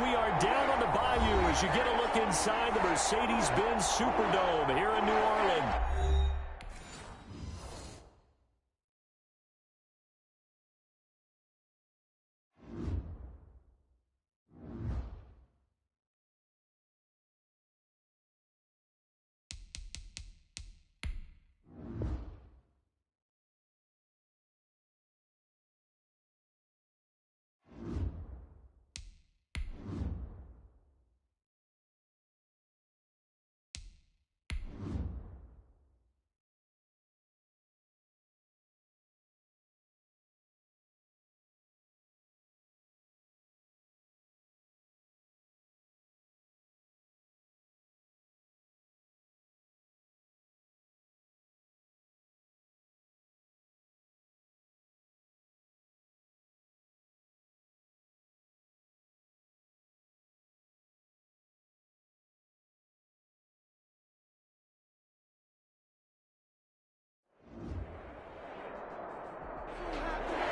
We are down on the bayou as you get a look inside the Mercedes-Benz Superdome here in New Orleans.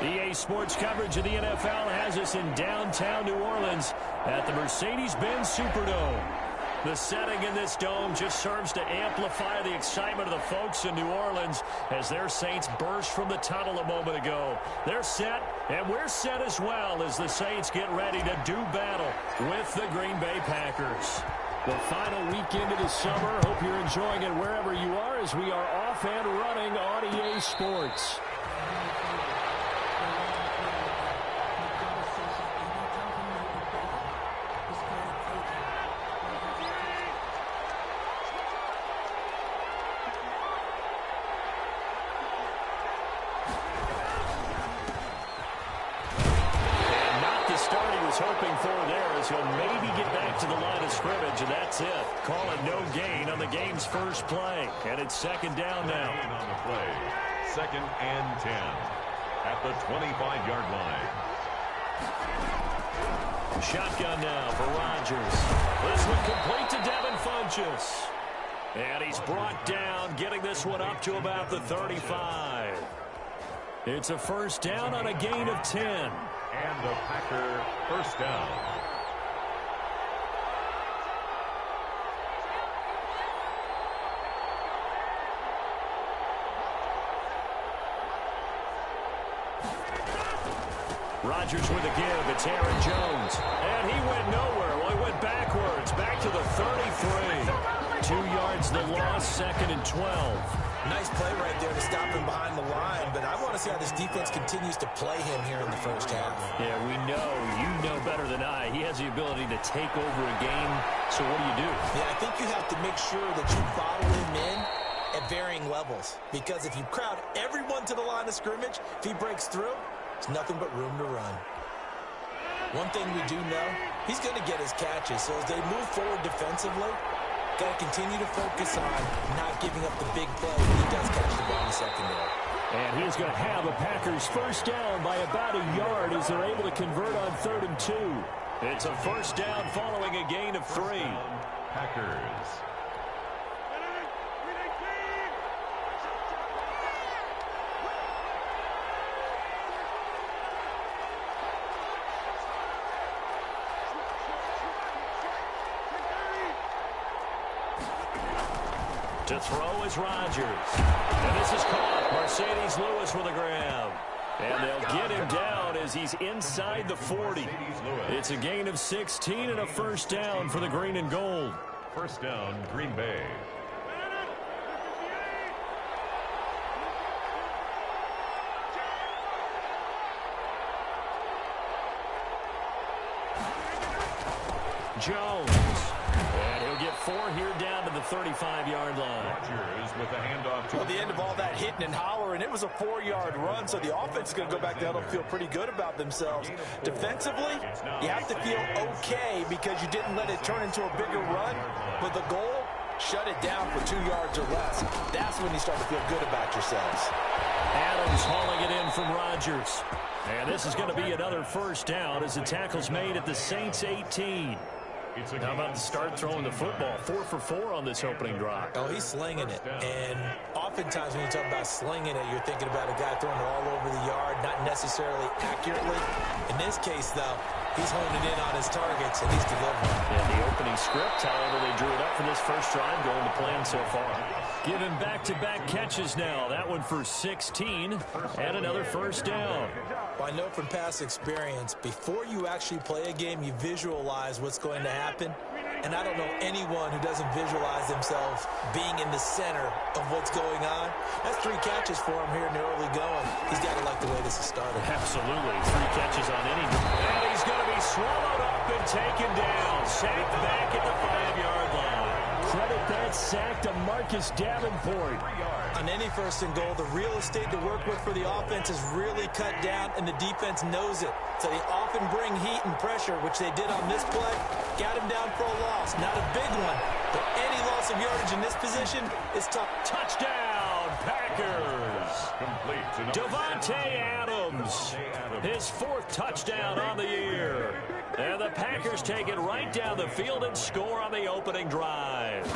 EA Sports coverage of the NFL has us in downtown New Orleans at the Mercedes-Benz Superdome. The setting in this dome just serves to amplify the excitement of the folks in New Orleans as their Saints burst from the tunnel a moment ago. They're set, and we're set as well as the Saints get ready to do battle with the Green Bay Packers. The final weekend of the summer. Hope you're enjoying it wherever you are as we are off and running on EA Sports. Hoping for there as he'll maybe get back to the line of scrimmage, and that's it. Call it no gain on the game's first play, and it's second down now. On the play, 2nd and 10 at the 25-yard line. Shotgun now for Rodgers. This one complete to Devin Funchess. And he's brought down, getting this one up to about the 35. It's a first down on a gain of 10. And the Packer first down. Rodgers with a give. It's Aaron Jones. And he went nowhere. Well, he went backwards. Back to the 33. 2 yards the loss, 2nd and 12. Nice play right there to stop him behind the line, but I want to see how this defense continues to play him here in the first half. Yeah, we know. You know better than I. He has the ability to take over a game, so what do? Yeah, I think you have to make sure that you bottle him in at varying levels, because if you crowd everyone to the line of scrimmage, if he breaks through, there's nothing but room to run. One thing we do know, he's going to get his catches, so as they move forward defensively, got to continue to focus on not giving up the big play when he does catch the ball in the secondary. And he's going to have a Packers first down by about a yard as they're able to convert on 3rd and 2. It's a first down following a gain of 3. Packers. To throw is Rodgers. And this is caught. Mercedes Lewis with a grab. And they'll get him down as he's inside the 40. It's a gain of 16 and a first down for the green and gold. First down, Green Bay. Jones. And he'll get 4 here down to the 35-yard line. Rodgers with the handoff to the end of all that hitting and hollering, it was a 4-yard run, so the offense is going to go back down and feel pretty good about themselves. Defensively, you have to feel okay because you didn't let it turn into a bigger run, but the goal, shut it down for 2 yards or less. That's when you start to feel good about yourselves. Adams hauling it in from Rodgers. And this is going to be another first down as the tackle's made at the Saints 18. How about to start throwing the football? 4 for 4 on this opening drive. Oh, he's slinging it. And oftentimes when you talk about slinging it, you're thinking about a guy throwing it all over the yard, not necessarily accurately. In this case, though, He's honing in on his targets, and he's delivering. And the opening script, however, they drew it up for this first drive, going to plan so far. Given back-to-back catches now. That one for 16, and another first down. Well, I know from past experience, before you actually play a game, you visualize what's going to happen. And I don't know anyone who doesn't visualize themselves being in the center of what's going on. That's 3 catches for him here in the early going. He's got to like the way this is started. Absolutely. 3 catches on any. And he's going to be swallowed up and taken down. Sacked back at the 5-yard line. Credit that sack to Marcus Davenport. On any first and goal, the real estate to work with for the offense is really cut down, and the defense knows it. So they often bring heat and pressure, which they did on this play. Got him down for a loss. Not a big one, but any loss of yardage in this position is tough. Touchdown, Packers. Complete to Davante Adams. His 4th touchdown on the year. And the Packers take it right down the field and score on the opening drive.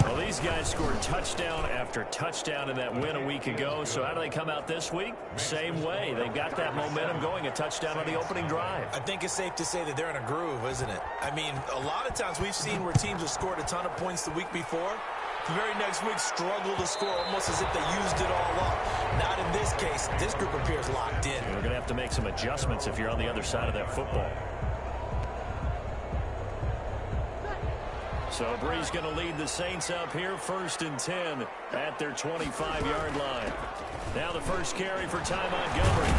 Well, these guys scored touchdown after touchdown in that win a week ago. So how do they come out this week? Same way. They've got that momentum going, a touchdown on the opening drive. I think it's safe to say that they're in a groove, isn't it? I mean, a lot of times we've seen where teams have scored a ton of points the week before. The very next week struggle to score almost as if they used it all up. Not in this case. This group appears locked in. We're going to have to make some adjustments if you're on the other side of that football. So Brees going to lead the Saints up here, 1st and 10 at their 25-yard line. Now the first carry for Ty Montgomery.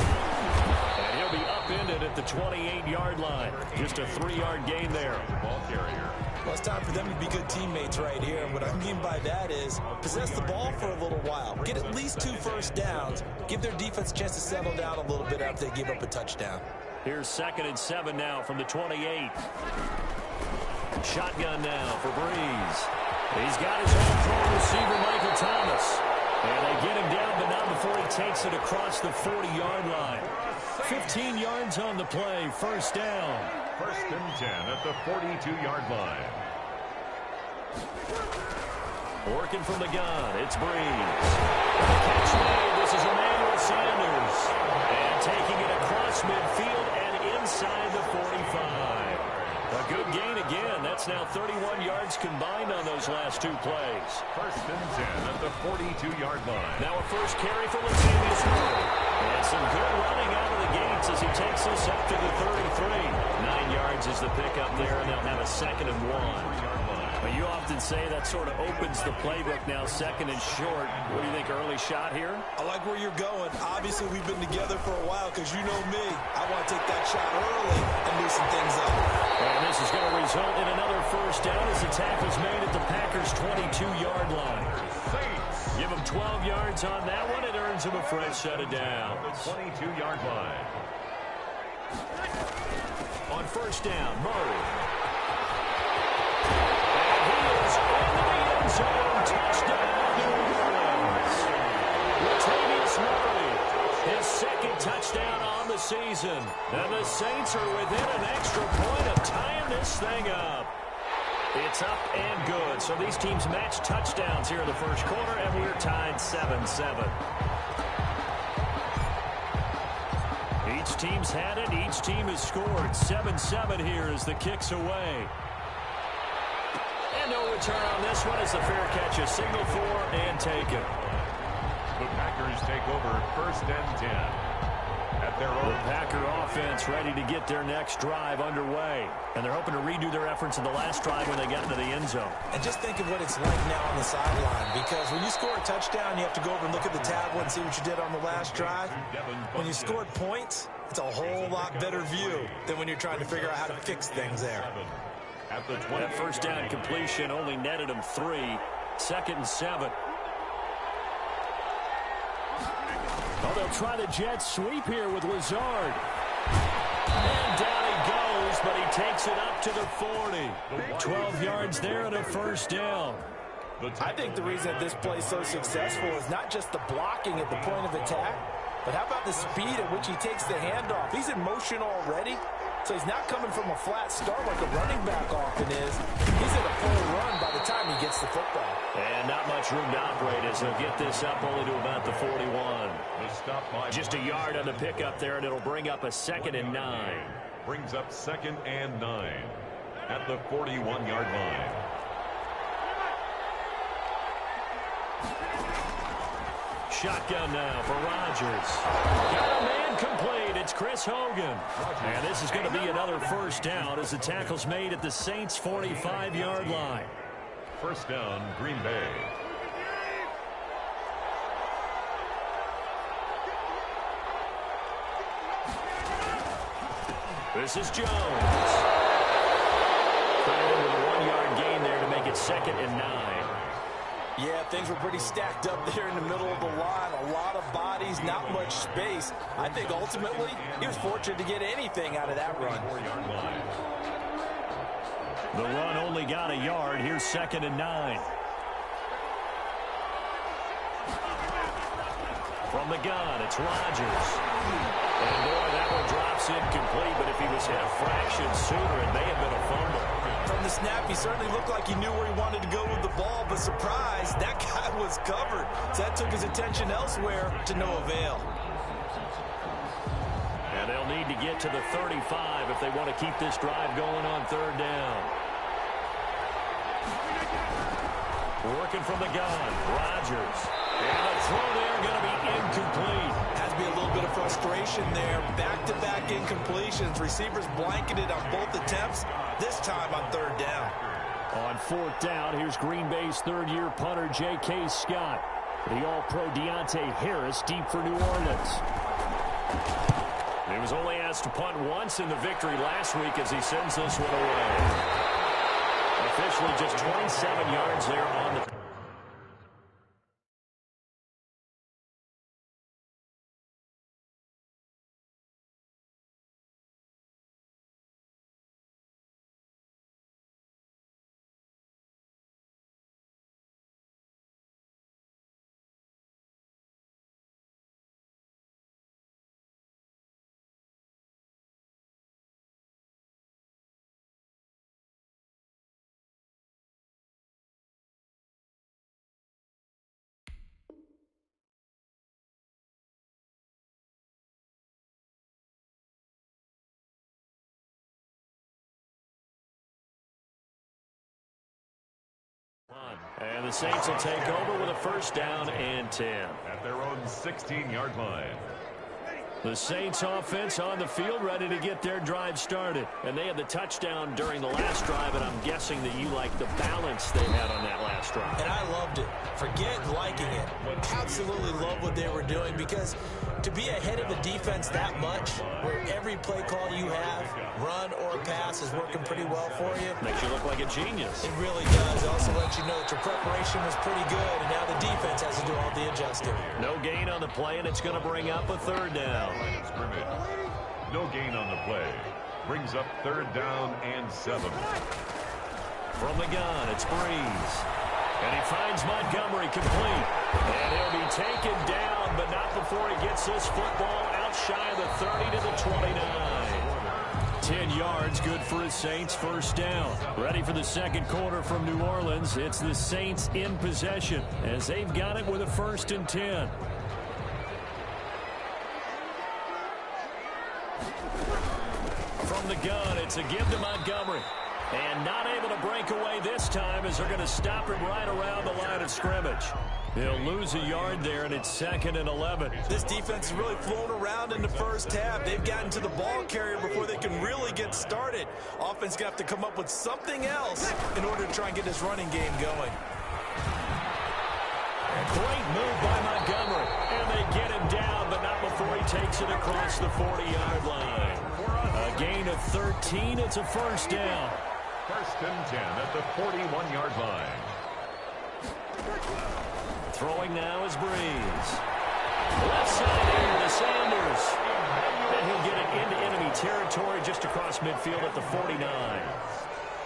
And he'll be upended at the 28-yard line. Just a 3-yard gain there. ball carrier. Well, it's time for them to be good teammates right here. And what I mean by that is possess the ball for a little while. Get at least 2 first downs. Give their defense a chance to settle down a little bit after they give up a touchdown. Here's 2nd and 7 now from the 28. Shotgun now for Brees. He's got his own pro receiver, Michael Thomas. And they get him down, but not before he takes it across the 40-yard line. 15 yards on the play, first down. 1st and 10 at the 42-yard line. Working from the gun, it's Brees. The catch made, this is Emmanuel Sanders. And taking it across midfield and inside the 45. A good gain again. That's now 31 yards combined on those last 2 plays. 1st and 10 at the 42-yard line. Now a first carry for Latavius Murray. And some good running out of the gates as he takes this up to the 33. 9 yards is the pickup there, and they'll have a 2nd and 1. But you often say that sort of opens the playbook now, 2nd and short. What do you think, early shot here? I like where you're going. Obviously, we've been together for a while because you know me. I want to take that shot early and loosen things up. And this is going to result in another first down as the tackle's made at the Packers' 22-yard line. Give him 12 yards on that one. It earns him a fresh set of downs. The 22-yard line. On first down, Murray. And he is into the end zone. Touchdown, New Orleans. Latavius Murray, his 2nd touchdown on the season. And the Saints are within an extra point of tying this thing up. It's up and good. So these teams match touchdowns here in the first quarter, and we're tied 7-7. Each team's had it. Each team has scored. 7-7 here as the kick's away. And no return on this one as the fair catch is signaled for and taken. The Packers take over 1st and 10 at their own. The Packer offense ready to get their next drive underway. And they're hoping to redo their efforts in the last drive when they got into the end zone. And just think of what it's like now on the sideline, because when you score a touchdown, you have to go over and look at the tablet and see what you did on the last drive. When you scored points, it's a whole lot better view than when you're trying to figure out how to fix things there. At the 20. That first down completion only netted him 3. 2nd and 7. Oh, they'll try the jet sweep here with Lazard. And down he goes, but he takes it up to the 40. 12 yards there and a first down. I think the reason that this play is so successful is not just the blocking at the point of attack, but how about the speed at which he takes the handoff? He's in motion already, so he's not coming from a flat start like a running back often is. He's at a full run by the time he gets the football. And not much room to operate as he'll get this up only to about the 41. Just a yard on the pickup there, and it'll bring up a 2nd and 9. Brings up 2nd and 9 at the 41-yard line. Shotgun now for Rodgers. Got a man complete. It's Chris Hogan. And this is going to be another first down as the tackle's made at the Saints' 45-yard line. First down, Green Bay. This is Jones. Trying into the 1-yard gain there to make it 2nd and 9. Yeah, things were pretty stacked up there in the middle of the line. A lot of bodies, not much space. I think ultimately he was fortunate to get anything out of that run. The run only got a yard. Here's 2nd and 9. From the gun, it's Rodgers. And boy, that one drops incomplete, but if he was hit a fraction sooner, it may have been a fumble. From the snap, he certainly looked like he knew where he wanted to go with the ball, but surprise, that guy was covered. So that took his attention elsewhere to no avail. And they'll need to get to the 35 if they want to keep this drive going on 3rd down. Working from the gun, Rodgers. And the throw there going to be incomplete. Has to be a little bit of frustration there. Back-to-back incompletions. Receivers blanketed on both attempts, this time on 3rd down. On 4th down, here's Green Bay's 3rd-year punter, J.K. Scott. The All-Pro Deontay Harris deep for New Orleans. He was only asked to punt once in the victory last week as he sends this one away. Officially just 27 yards there on the... And the Saints will take over with a first down and 10. At their own 16-yard line. The Saints offense on the field ready to get their drive started. And they had the touchdown during the last drive, and I'm guessing that you like the balance they had on that last drive. And I loved it. Forget liking it. Absolutely love what they were doing, because to be ahead of a defense that much, where every play call you have, run or pass, is working pretty well for you. Makes you look like a genius. It really does. It also lets you know that your preparation was pretty good, and now the defense has to do all the adjusting. No gain on the play, and it's going to bring up a 3rd down. No gain on the play. Brings up 3rd down and 7. From the gun, it's Breeze. And he finds Montgomery complete. And he'll be taken down, but not before he gets this football out shy of the 30 to the 29. 10 yards, good for his Saints, first down. Ready for the second quarter from New Orleans. It's the Saints in possession as they've got it with a 1st and 10. From the gun, it's a give to Montgomery. And not able to break away this time as they're going to stop him right around the line of scrimmage. They'll lose a yard there, and it's 2nd and 11. This defense has really flown around in the first half. They've gotten to the ball carrier before they can really get started. Offense going to have to come up with something else in order to try and get this running game going. Great move by Montgomery. And they get him down, but not before he takes it across the 40-yard line. A gain of 13. It's a first down. 1st and 10 at the 41-yard line. Throwing now is Breeze. Left side here to Sanders. And he'll get it into enemy territory just across midfield at the 49.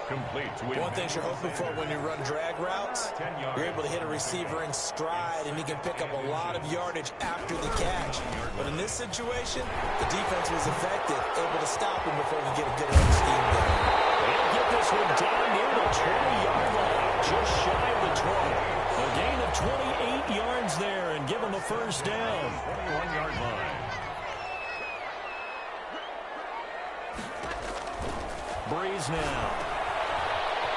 Complete to One thing you're hoping for when you run drag routes, you're able to hit a receiver in stride, and he can pick up a lot of yardage after the catch. But in this situation, the defense was effective, able to stop him before he could get a good run scheme going. They'll get this one down near the 20-yard line, just shy of the 20. A gain of 28 yards there and give him a first down. 21-yard line. Brees now.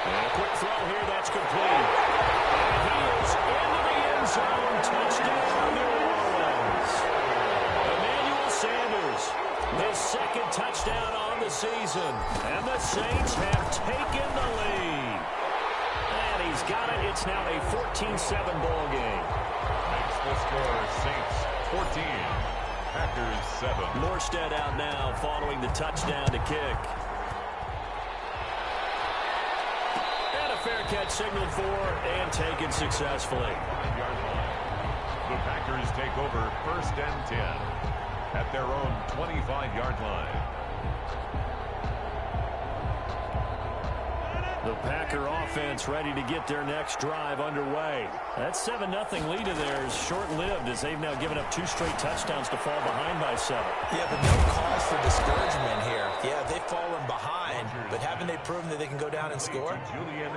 And a quick throw here, that's complete. And he is into the end zone. Touchdown, New Orleans. Emmanuel Sanders, his second touchdown on the season. And the Saints have taken the lead. And he's got it. It's now a 14-7 ball game. Makes the score Saints 14, Packers 7. Morstead out now following the touchdown to kick. And a fair catch signaled for and taken successfully. 5-yard line. The Packers take over 1st and 10 at their own 25-yard line. The Packer offense ready to get their next drive underway. That 7-0 lead of theirs short-lived as they've now given up 2 straight touchdowns to fall behind by 7. Yeah, but no cause for discouragement here. Yeah, they've fallen behind, but haven't they proven that they can go down and score?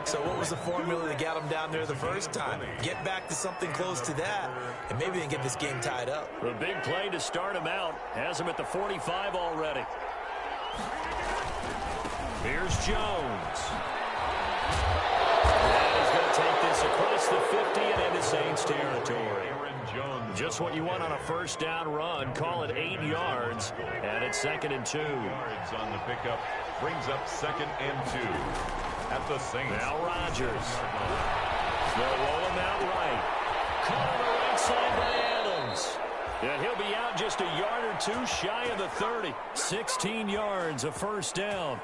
So what was the formula that got them down there the first time? Get back to something close to that, and maybe they can get this game tied up. The big play to start him out has him at the 45 already. Here's Jones. And he's going to take this across the 50 and into Saints territory. Just what you want on a first down run. Call it 8 yards, and it's 2nd and 2. Yards on the pickup brings up 2nd and 2 at the Saints. Now Rodgers. They'll roll him out right. Caught on the right side by Adams. And he'll be out just a yard or 2 shy of the 30. 16 yards, a first down.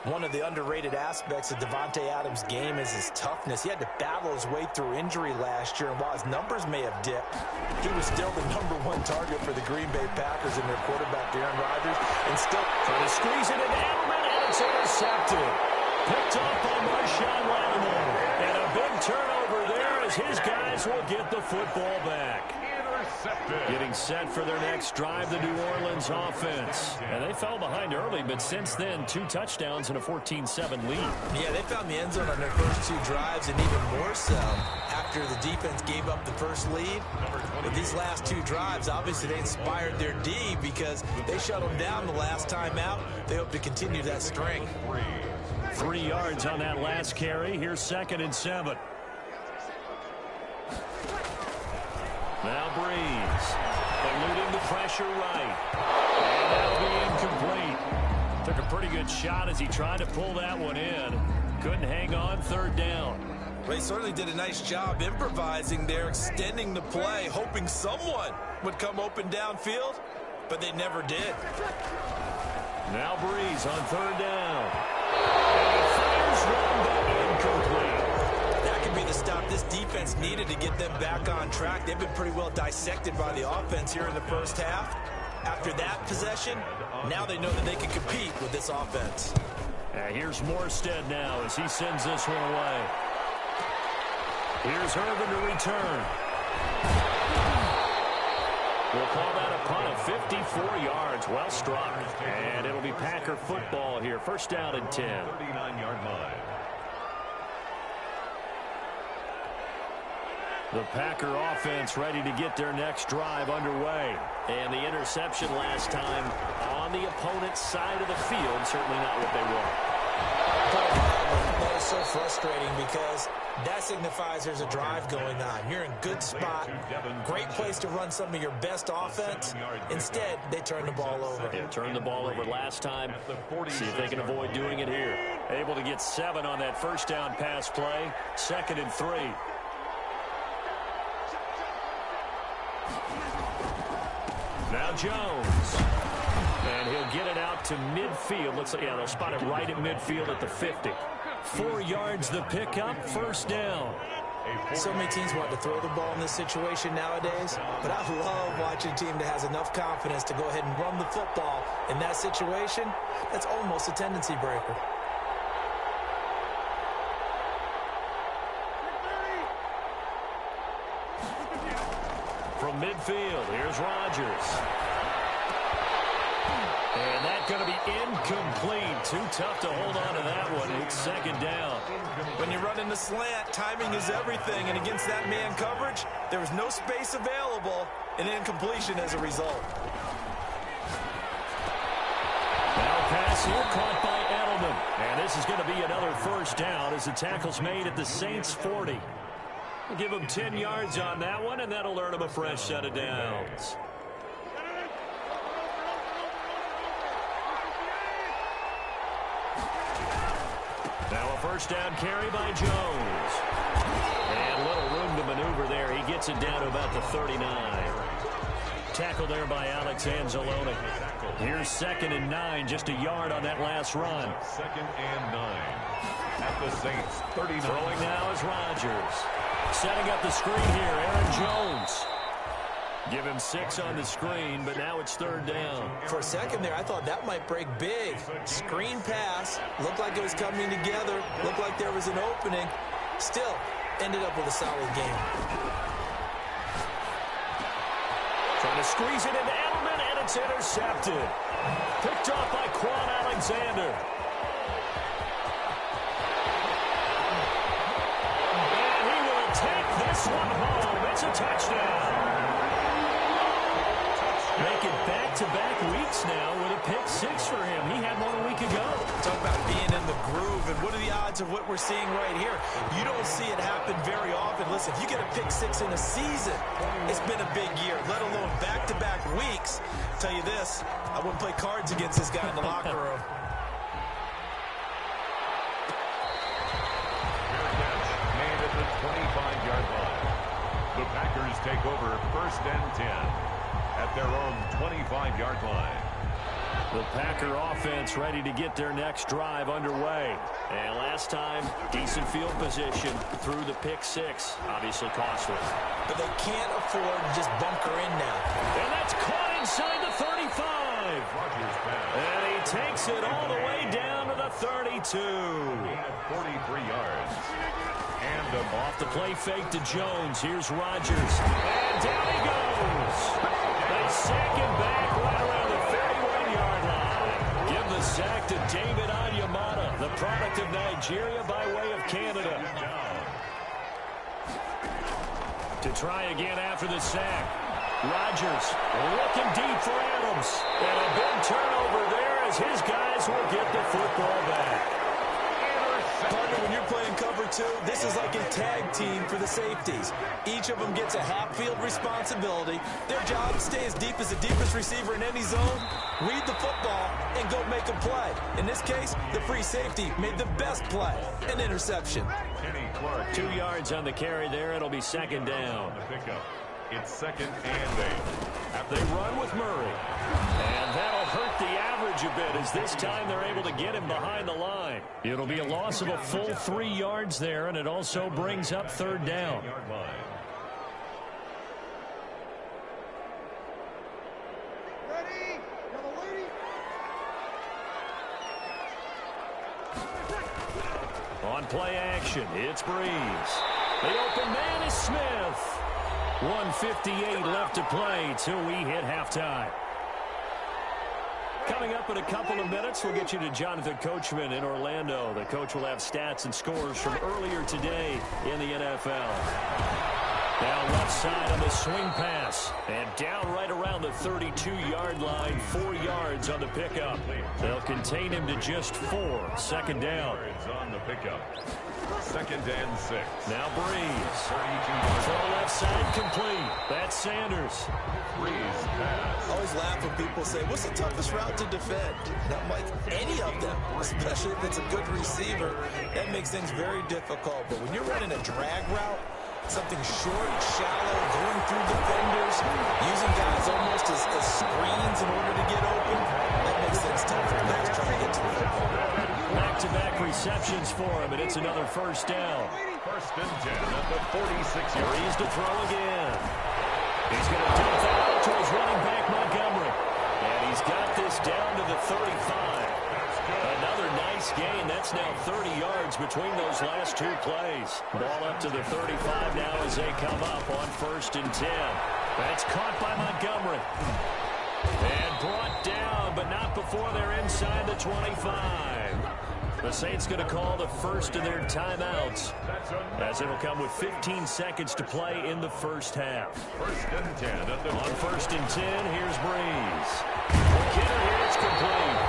One of the underrated aspects of Davante Adams' game is his toughness. He had to battle his way through injury last year, and while his numbers may have dipped, he was still the #1 target for the Green Bay Packers and their quarterback, Aaron Rodgers, and still trying to squeeze it into Edelman, and it's intercepted. Picked up by Marshawn Lattimore. And a big turnover there as his guys will get the football back. Getting set for their next drive, the New Orleans offense. And they fell behind early, but since then, 2 touchdowns and a 14-7 lead. Yeah, they found the end zone on their first 2 drives, and even more so after the defense gave up the first lead. But these last 2 drives, obviously they inspired their D because they shut them down the last time out. They hope to continue that string. 3 yards on that last carry. Here's 2nd and 7. Now Brees, eluding the pressure right. And that'll be incomplete. Took a pretty good shot as he tried to pull that one in. Couldn't hang on, 3rd down. Well, he certainly did a nice job improvising there, extending the play, hoping someone would come open downfield, but they never did. Now Brees on 3rd down. And he fires one, but incomplete. That could be the stop this defense needed to get them back on track. They've been pretty well dissected by the offense here in the first half. After that possession, now they know that they can compete with this offense. Here's Morstead now as he sends this one away. Here's Irvin to return. We'll call that a punt of 54 yards. Well struck. And it'll be Packer football here. First down and 10. 39-yard line. The Packer offense ready to get their next drive underway. And the interception last time on the opponent's side of the field. Certainly not what they want. That is so frustrating because that signifies there's a drive going on. You're in good spot. Great place to run some of your best offense. Instead, they turn the ball over. Yeah, turned the ball over last time. See if they can avoid doing it here. Able to get 7 on that first down pass play. 2nd and 3. Now Jones. And he'll get it out to midfield. Looks like, yeah, they'll spot it right at midfield at the 50. 4 yards the pickup, first down. So many teams want to throw the ball in this situation nowadays, but I love watching a team that has enough confidence to go ahead and run the football in that situation. That's almost a tendency breaker. From midfield, here's Rodgers. And that's going to be incomplete. Too tough to hold on to that one. It's 2nd down. When you're running the slant, timing is everything. And against that man coverage, there was no space available, and incompletion as a result. Now pass here, caught by Edelman. And this is going to be another first down as the tackle's made at the Saints' 40. We'll give them 10 yards on that one, and that'll earn them a fresh set of downs. Now a first down carry by Jones. And little room to maneuver there. He gets it down to about the 39. Tackle there by Alex Anzalone. Here's 2nd and 9, just a yard on that last run. 2nd and 9 at the Saints 39. Throwing now is Rodgers. Setting up the screen here, Aaron Jones. Give him 6 on the screen, but now it's 3rd down. For a second there, I thought that might break big. Screen pass. Looked like it was coming together. Looked like there was an opening. Still, ended up with a solid game. Trying to squeeze it into Edelman, and it's intercepted. Picked off by Quan Alexander. And he will take this one home. It's a touchdown. Make it back-to-back weeks now with a pick 6 for him. He had one a week ago. Talk about being in the groove, and what are the odds of what we're seeing right here? You don't see it happen very often. Listen, if you get a pick 6 in a season, it's been a big year, let alone back-to-back weeks. I'll tell you this, I wouldn't play cards against this guy in the locker room. Made at the 25-yard line. The Packers take over 1st and 10 at their own 25-yard line. The Packer offense ready to get their next drive underway. And last time, decent field position through the pick 6. Obviously costly. But they can't afford to just bunker in now. And that's caught inside the 35. And he takes it all the way down to the 32. 43 yards. And off the play fake to Jones. Here's Rodgers. And down he goes. They sack him back right around the 31-yard line. Give the sack to David Onyemata, the product of Nigeria by way of Canada. To try again after the sack. Rodgers looking deep for Adams. And a big turnover there as his guys will get the football back. Partner, when you're playing cover 2, this is like a tag team for the safeties. Each of them gets a half-field responsibility. Their job is stay as deep as the deepest receiver in any zone, read the football, and go make a play. In this case, the free safety made the best play, an interception. 2 yards on the carry there. It'll be 2nd down. It's 2nd and 8. They run with Murray. And that'll hurt the average a bit as this time they're able to get him behind the line. It'll be a loss of a full 3 yards there, and it also brings up 3rd down. On play action, it's Breeze. The open man is Smith. 1:58 left to play till we hit halftime. Coming up in a couple of minutes, we'll get you to Jonathan Coachman in Orlando. The coach will have stats and scores from earlier today in the NFL. Down left side on the swing pass. And down right around the 32-yard line, 4 yards on the pickup. They'll contain him to just 4. 2nd down. On the pickup. 2nd and 6. Now Breeze. Throw left side complete. That's Sanders. Breeze pass. I always laugh when people say, what's the toughest route to defend? And I'm like, any of them, especially if it's a good receiver, that makes things very difficult. But when you're running a drag route, something short, shallow, going through defenders, using guys almost as screens in order to get open, that makes things tough for guys trying to get to the football. Back-to-back receptions for him, and it's another 1st down. 1st and 10 at the 46-yard. Breeze to throw again. He's going to dump that out to his running back, Montgomery. And he's got this down to the 35. Another nice gain. That's now 30 yards between those last 2 plays. Ball up to the 35 now as they come up on 1st and 10. That's caught by Montgomery. And brought down, but not before they're inside the 25. The Saints going to call the first of their timeouts, as it'll come with 15 seconds to play in the first half. 1st and 10 at the on 1st and 10, here's Breeze. Kidder here, it's complete.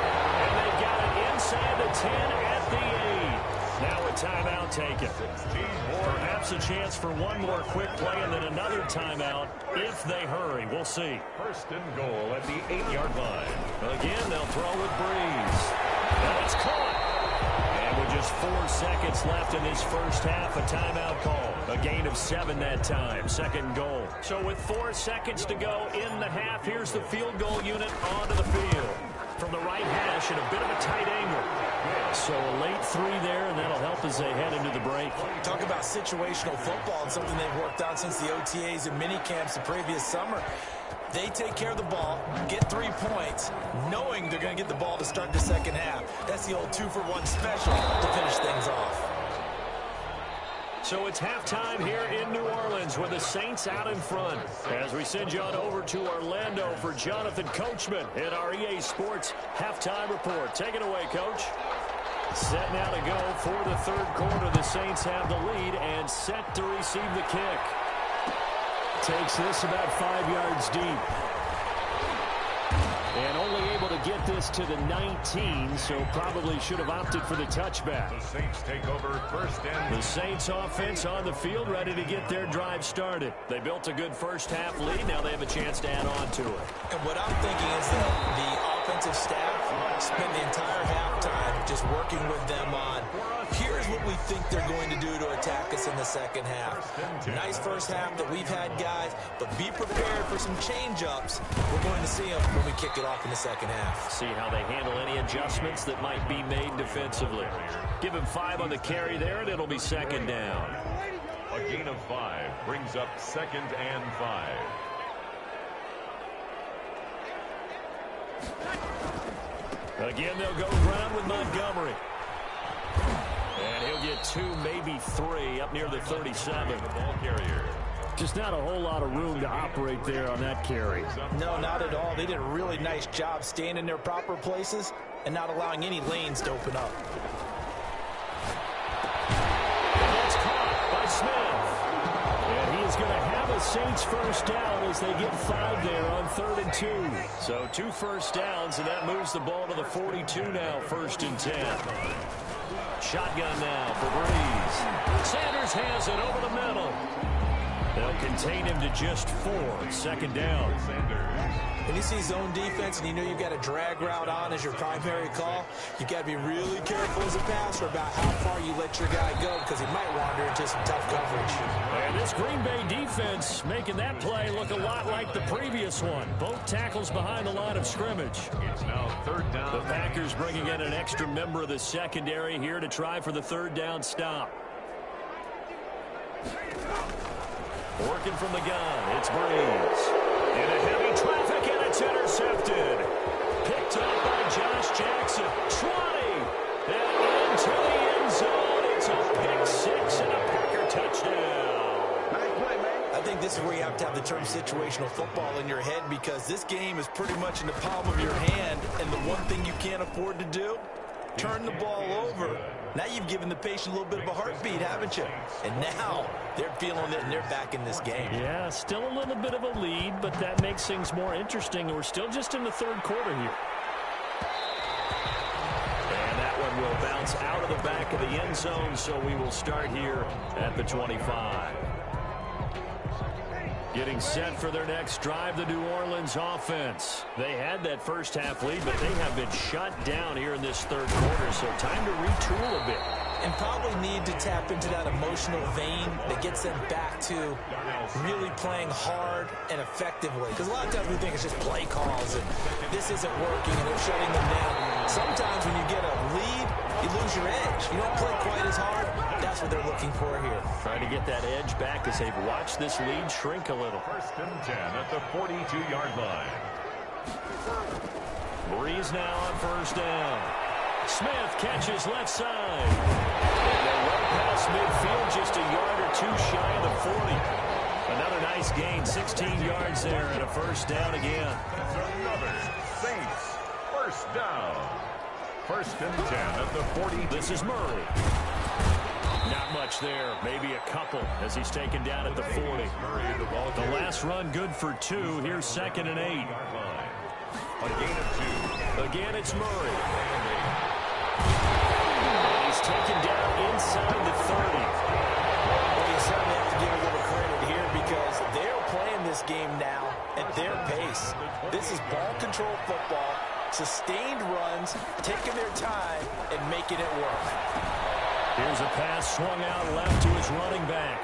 And they've got it inside the 10 at the 8. Now a timeout taken. Perhaps a chance for one more quick play and then another timeout if they hurry. We'll see. First and goal at the 8-yard line. Again, they'll throw with Breeze. And it's caught. And with just 4 seconds left in this first half, a timeout call. A gain of 7 that time. Second goal. So with 4 seconds to go in the half, here's the field goal unit onto the field. From the right hash at a bit of a tight angle. So a late 3 there, and that'll help as they head into the break. Talk about situational football and something they've worked on since the OTAs and mini camps the previous summer. They take care of the ball, get 3 points, knowing they're going to get the ball to start the second half. That's the old 2-for-1 special to finish things off. So it's halftime here in New Orleans with the Saints out in front. As we send you on over to Orlando for Jonathan Coachman in our EA Sports Halftime Report. Take it away, Coach. Set now to go for the third quarter. The Saints have the lead and set to receive the kick. Takes this about 5 yards deep. And only able to get this to the 19, so probably should have opted for the touchback. The Saints take over first and... The Saints offense on the field, ready to get their drive started. They built a good first half lead. Now they have a chance to add on to it. And what I'm thinking is that the offensive staff spend the entire halftime just working with them on, here's what we think they're going to do to attack us in the second half. Nice first half that we've had, guys, but be prepared for some change-ups. We're going to see them when we kick it off in the second half. See how they handle any adjustments that might be made defensively. Give him 5 on the carry there, and it'll be second down. A gain of 5 brings up second and 5. Again, they'll go ground with Montgomery. And he'll get 2, maybe 3, up near the 37. Ball carrier. Just not a whole lot of room to operate there on that carry. No, not at all. They did a really nice job staying in their proper places and not allowing any lanes to open up. And that's caught by Smith. And he is going to have a Saints first down as they get 5 there on 3rd and 2. So 2 first downs, and that moves the ball to the 42 now, 1st and 10. Shotgun now for Breeze. Sanders has it over the middle. They'll contain him to just 4. 2nd down. When you see zone defense and you know you've got a drag route on as your primary call, you've got to be really careful as a passer about how far you let your guy go because he might wander into some tough coverage. And this Green Bay defense making that play look a lot like the previous one. Both tackles behind the line of scrimmage. It's now 3rd down. The Packers bringing in an extra member of the secondary here to try for the 3rd down stop. Working from the gun, it's Breeze. Into heavy traffic, and it's intercepted. Picked up by Josh Jackson. 20. And into the end zone. It's a pick 6 and a Packer touchdown. I think this is where you have to have the term situational football in your head because this game is pretty much in the palm of your hand, and the one thing you can't afford to do, turn the ball over. Now you've given the patient a little bit of a heartbeat, haven't you? And now they're feeling it, and they're back in this game. Yeah, still a little bit of a lead, but that makes things more interesting. We're still just in the 3rd quarter here. And that one will bounce out of the back of the end zone, so we will start here at the 25. Getting set for their next drive, the New Orleans offense. They had that first half lead, but they have been shut down here in this 3rd quarter, so time to retool a bit. And probably need to tap into that emotional vein that gets them back to really playing hard and effectively. Because a lot of times we think it's just play calls and this isn't working and they're shutting them down. Sometimes when you get a lead, you lose your edge. You don't play quite as hard. That's what they're looking for here. Trying to get that edge back as they've watched this lead shrink a little. 1st and 10 at the 42-yard line. Breeze now on 1st down. Smith catches left side. And they're well past midfield, just a yard or 2 shy of the 40. Another nice gain, 16 yards there, and a 1st down again. Another Saints 1st down. 1st and 10 at the 40. This is Murray. Not much there, maybe a couple as he's taken down at the 40. The last run good for 2. Here's 2nd and 8. A gain of 2. Again, it's Murray. taken down inside the 30. Well, you certainly have to give a little credit here because they're playing this game now at their pace. This is ball control football, sustained runs, taking their time, and making it work. Here's a pass swung out left to his running back.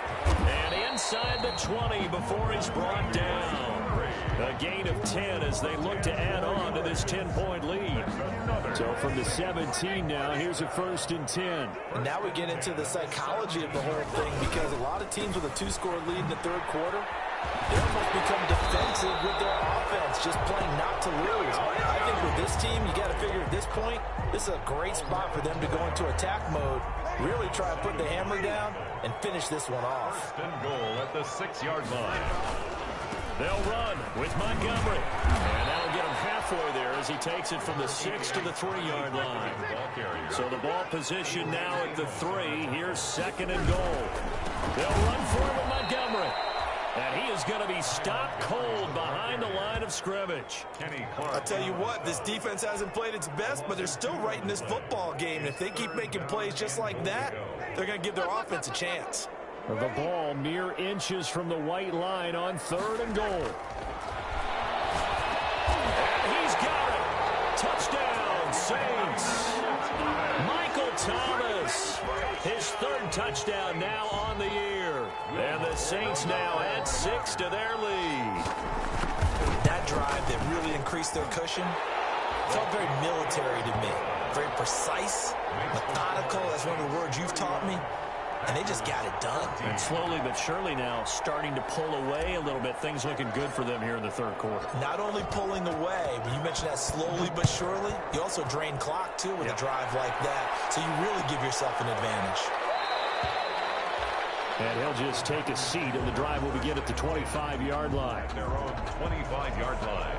And inside the 20 before he's brought down. A gain of 10 as they look to add on to this 10-point lead. So from the 17 now, here's a 1st and 10. And now we get into the psychology of the whole thing because a lot of teams with a 2-score lead in the third quarter, they almost become defensive with their offense, just playing not to lose. I think with this team, you got to figure at this point, this is a great spot for them to go into attack mode, really try to put the hammer down and finish this one off. 1st and goal at the 6-yard line. They'll run with Montgomery. And that'll get him halfway there as he takes it from the 6 to the 3-yard line. So the ball position now at the 3. Here's 2nd and goal. They'll run for him with Montgomery. And he is going to be stopped cold behind the line of scrimmage. I tell you what, this defense hasn't played its best, but they're still right in this football game. And if they keep making plays just like that, they're going to give their offense a chance. The ball mere inches from the white line on 3rd and goal. And he's got it. Touchdown, Saints. Michael Thomas. His 3rd touchdown now on the year. And the Saints now add 6 to their lead. That drive that really increased their cushion felt very military to me. Very precise, methodical. That's one of the words you've taught me. And they just got it done. And slowly but surely now starting to pull away a little bit. Things looking good for them here in the third quarter. Not only pulling away, but you mentioned that slowly but surely, you also drain clock, too, with a drive like that. So you really give yourself an advantage. And he'll just take a seat, and the drive will begin at the 25-yard line. Their own 25-yard line.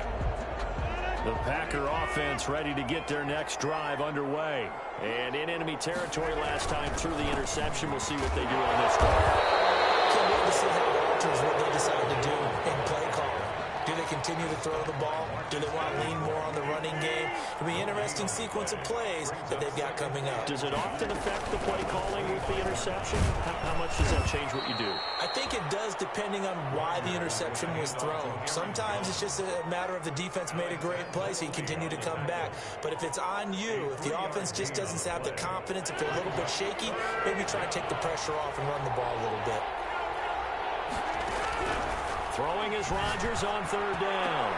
The Packer offense ready to get their next drive underway. And in enemy territory last time through the interception. We'll see what they do on this drive. Can't wait to see how it alters what they decide to do in play calling. Do they continue to throw the ball? Do they want to lean more on the running game? It'll be an interesting sequence of plays that they've got coming up. Does it often affect the play calling with the interception? How much does that change what you do? I think it does depending on why the interception was thrown. Sometimes it's just a matter of the defense made a great play, so you continue to come back. But if it's on you, if the offense just doesn't have the confidence, if they're a little bit shaky, maybe try and take the pressure off and run the ball a little bit. Throwing is Rodgers on 3rd down.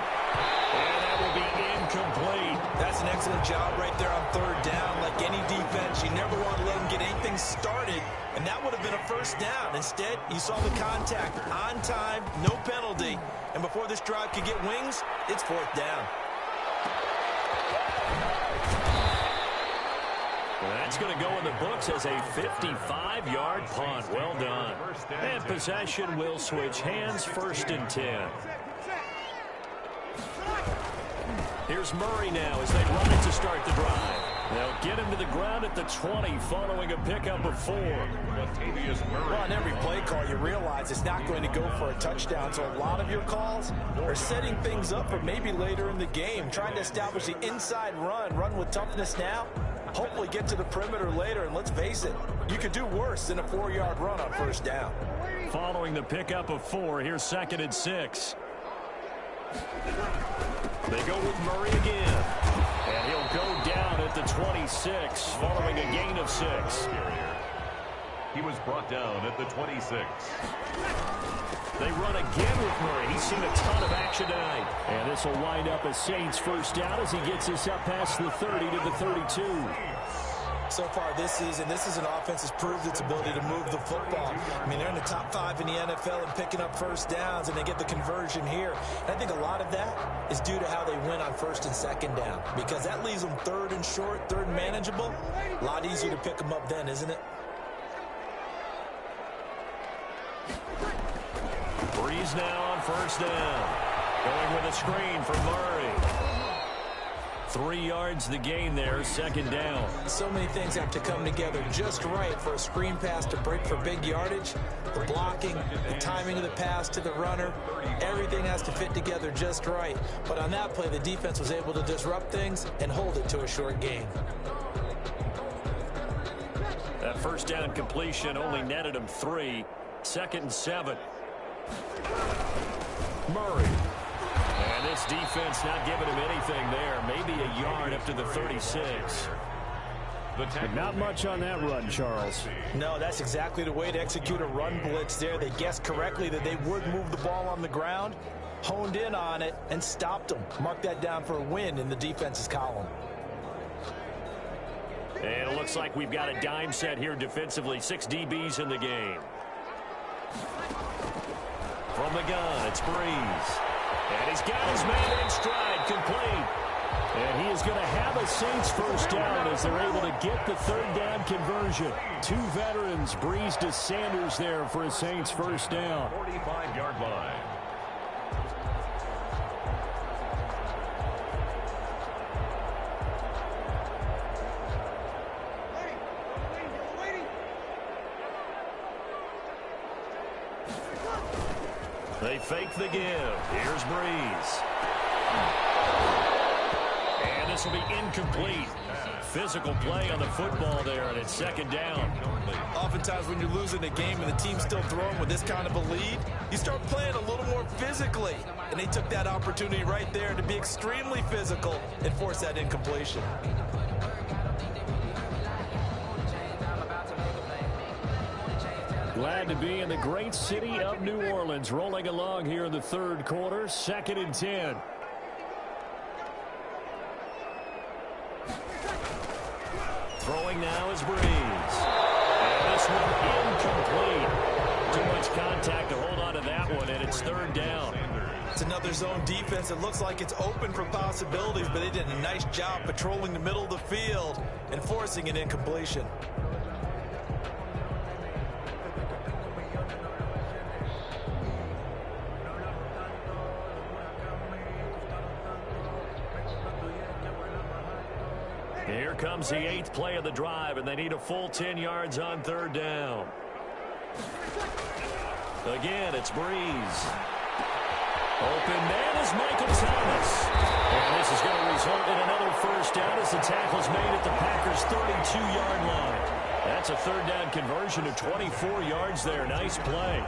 And that will be incomplete. That's an excellent job right there on 3rd down. Like any defense, you never want to let them get anything started, and that would have been a 1st down. Instead, you saw the contact on time, no penalty. And before this drive could get wings, it's 4th down. That's going to go in the books as a 55-yard punt. Well done. And possession will switch hands, 1st and 10. Here's Murray now as they run it to start the drive. They'll get him to the ground at the 20 following a pickup of 4. Well, on every play call, you realize it's not going to go for a touchdown. So a lot of your calls are setting things up for maybe later in the game, trying to establish the inside run with toughness now. Hopefully get to the perimeter later, and let's face it, you could do worse than a 4-yard run on 1st down. Following the pickup of 4, here's 2nd and 6. They go with Murray again. And he'll go down at the 26 following a gain of 6. He was brought down at the 26. They run again with Murray. He's seen a ton of action tonight. And this will wind up a Saints 1st down as he gets us up past the 30 to the 32. So far this season, this is an offense that's proved its ability to move the football. I mean, they're in the top 5 in the NFL and picking up 1st downs, and they get the conversion here. And I think a lot of that is due to how they win on 1st and 2nd down, because that leaves them 3rd and short, 3rd and manageable. A lot easier to pick them up then, isn't it? Breeze now on 1st down. Going with a screen for Murray. 3 yards the gain there, 2nd down. So many things have to come together just right for a screen pass to break for big yardage. The blocking, the timing of the pass to the runner, everything has to fit together just right. But on that play, the defense was able to disrupt things and hold it to a short gain. first down completion only netted him 3. 2nd and 7. Murray. And this defense not giving him anything there. Maybe a yard up to the 36. But not much on that run, Charles. No, that's exactly the way to execute a run blitz there. They guessed correctly that they would move the ball on the ground, honed in on it, and stopped them. Mark that down for a win in the defense's column. And it looks like we've got a dime set here defensively. 6 DBs in the game. From the gun, it's Breeze. And he's got his man in stride, complete. And he is going to have a Saints first down as they're able to get the 3rd down conversion. 2 veterans, Breeze to Sanders there for a Saints first down. 45-yard line. They fake the give. Here's Breeze. And this will be incomplete. Physical play on the football there, and it's 2nd down. Oftentimes when you're losing a game and the team's still throwing with this kind of a lead, you start playing a little more physically. And they took that opportunity right there to be extremely physical and force that incompletion. Glad to be in the great city of New Orleans, rolling along here in the 3rd quarter. 2nd and 10. Throwing now is Breeze. And this one incomplete. Too much contact to hold on to that one, and it's 3rd down. It's another zone defense. It looks like it's open for possibilities, but they did a nice job patrolling the middle of the field and forcing an incompletion. Here comes the 8th play of the drive, and they need a full 10 yards on 3rd down. Again, it's Breeze. Open man is Michael Thomas. And this is going to result in another first down as the tackle's made at the Packers' 32-yard line. That's a 3rd down conversion of 24 yards there. Nice play.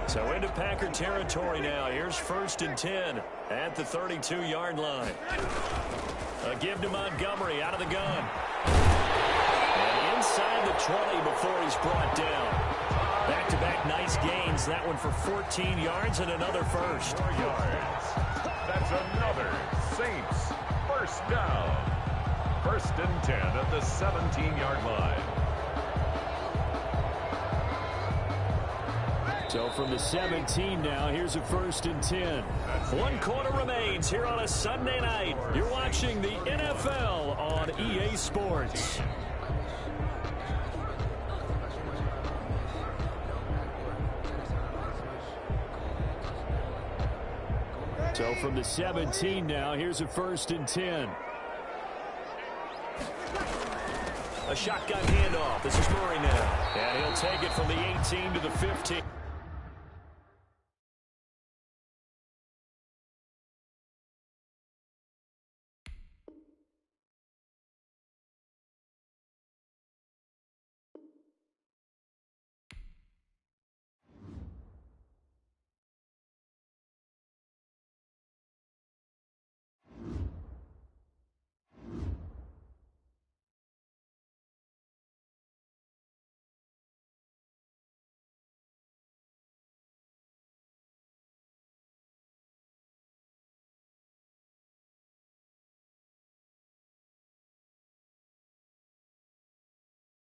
So into Packer territory now. Here's 1st and 10 at the 32-yard line. A give to Montgomery out of the gun. And inside the 20 before he's brought down. Back-to-back nice gains. That one for 14 yards and another first. 4 yards. That's another Saints first down. 1st and 10 at the 17-yard line. So from the 17 now, here's a 1st and 10. 1 quarter remains here on a Sunday night. You're watching the NFL on EA Sports. So from the 17 now, here's a 1st and 10. A shotgun handoff. This is Murray now. And he'll take it from the 18 to the 15.